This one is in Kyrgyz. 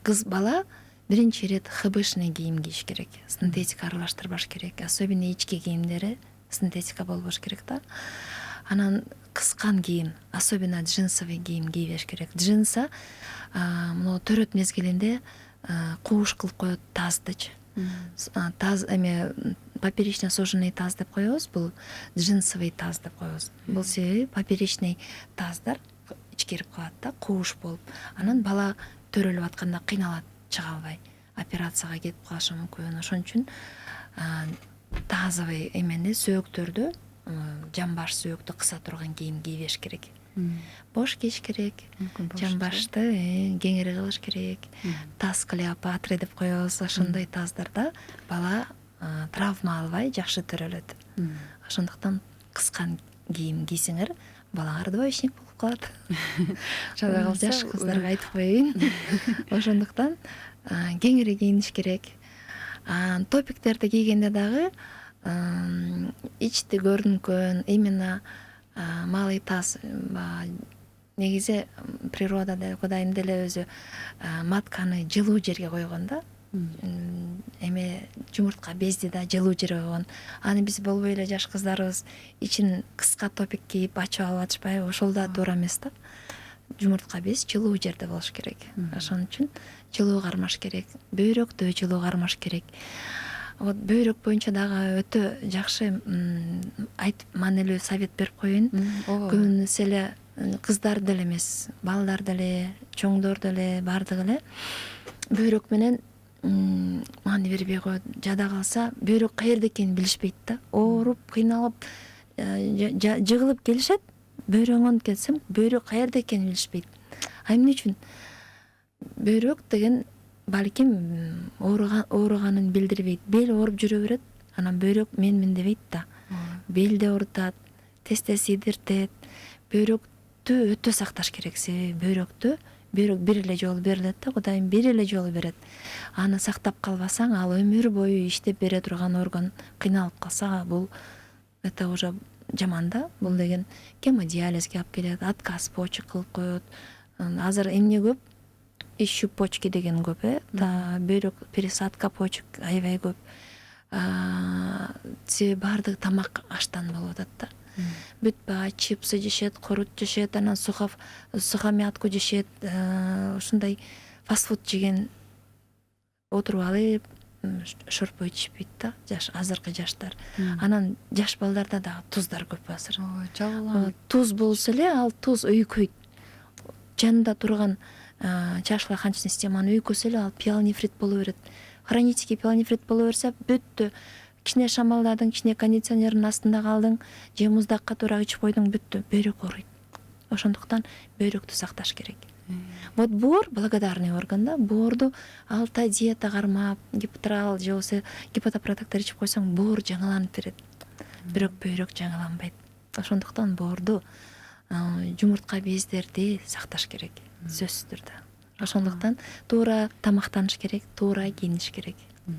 кыз бала биринчи ирет хбшный кийим кийиш керек, синтетика аралаштырбаш керек, особенно ички кийимдери синтетика болбош керек да. Анан кыскан кийим, особенно джинсовый кийим кийбеш керек. Джинса мына төрөт мезгилинде кууш кылып коет таздычы. Таз эме поперечно суженный таз деп коебуз, бул джинсовый таз деп коебуз. Бул себеби поперечный таздар ичкерип калат да, кууш болуп. Анан бала төрөлүп атканда кыйналат, чыга албай, операцияга кетип калышы мүмкүн. Ошон үчүн тазовый эмени сөөктөрдү, жамбаш сөөктү кыса турган кийим кийбеш керек. Бош кийиш керек, жамбашты кеңири кылыш керек. Таз Клеопатра деп коебуз, ошондой таздарда бала травма албай жакшы төрөлөт. Ошондуктан кыскан кийим кийсеңер, балаңар двоечник болуп калат. Жаш кыздарга айтып коеюн. Ошондуктан кеңири кийиниш керек. Топиктерди кийгенде дагы ичти көрүнкөн, именно малый таз, негизи природада Кудайым деле өзү матканы жылуу жерге койгон да. Эме жумуртка безди да жылуу жерге койгон. Аны биз болбой эле жаш кыздарыбыз ичин кыска топик кийип ачып алып атышпайбы? Ошол да туура эмес да. Жумуртка без жылуу жерде болуш керек. Ошон үчүн жылуу кармаш керек, бөйрөктө жылуу кармаш керек. Вот бөйрөк боюнча дагы өтө жакшы айтып маанилүү совет берип коеюн. Көбүнесе эле кыздар деле эмес, балдар деле, чоңдор деле, бардыгы эле бөйрөк менен маани бербей коет. Жада калса бөйрөк каерде экенин билишпейт да. Ооруп, кыйналып, жыгылып келишет. Бөйрөгөн келсем, бөйрөк каерде экенин билишпейт. Эмне үчүн? Бөйрөк деген балким ооруганын билдирбейт. Бел ооруп жүрө берет, анан бөйрөк менмин дебейт да. Белде оорутат, тез сийдиртет. Бөйрөктү өтө сакташ керек. Бөйрөк бир эле жолу берилет да, Кудайым бир эле жолу берет. Аны сактап калбасаң, ал өмүр бою иштеп бере турган орган кыйналып калса, бул это уже жаман да. Бул деген гемодиализге алып келет, отказ почек кылып коет. Азыр эмне көп? Ищу почки деген көп, бөйрөк пересадка почек аябай көп. Себеби баардык тамак аштан болуп атат да. Бүтпа, чипсы жешет, корут жешет, анан сухомятку жешет, ушундай фастфуд жеген отуруп алып, шорпо ичишпейт да, азыркы жаштар. Анан жаш балдарда дагы туздар көп азыр. Туз болсо эле, ал туз өйкөйт. Жанында турган чашылган системаны өйкөсө эле ал пиелонефрит боло берет. Хронический пиелонефрит боло берсе, бүттү. Кичине шамалдадың, кичине кондиционердин астында калдың, же муздакка туура ичип койдуң, бүттү, бөйрөк ооруйт. Ошондуктан бөйрөктү сакташ керек. Вот боор благодарный орган да. Боорду 6 ай диета кармап, гипотрал же болсо гепатопротектор ичип койсоң, боор жаңыланып берет. Бирок бөйрөк жаңыланбайт. Ошондуктан боорду, жумуртка бездерди сакташ керек, сөзсүз түрдө. Ошондуктан туура тамактаныш керек, туура кийиниш керек.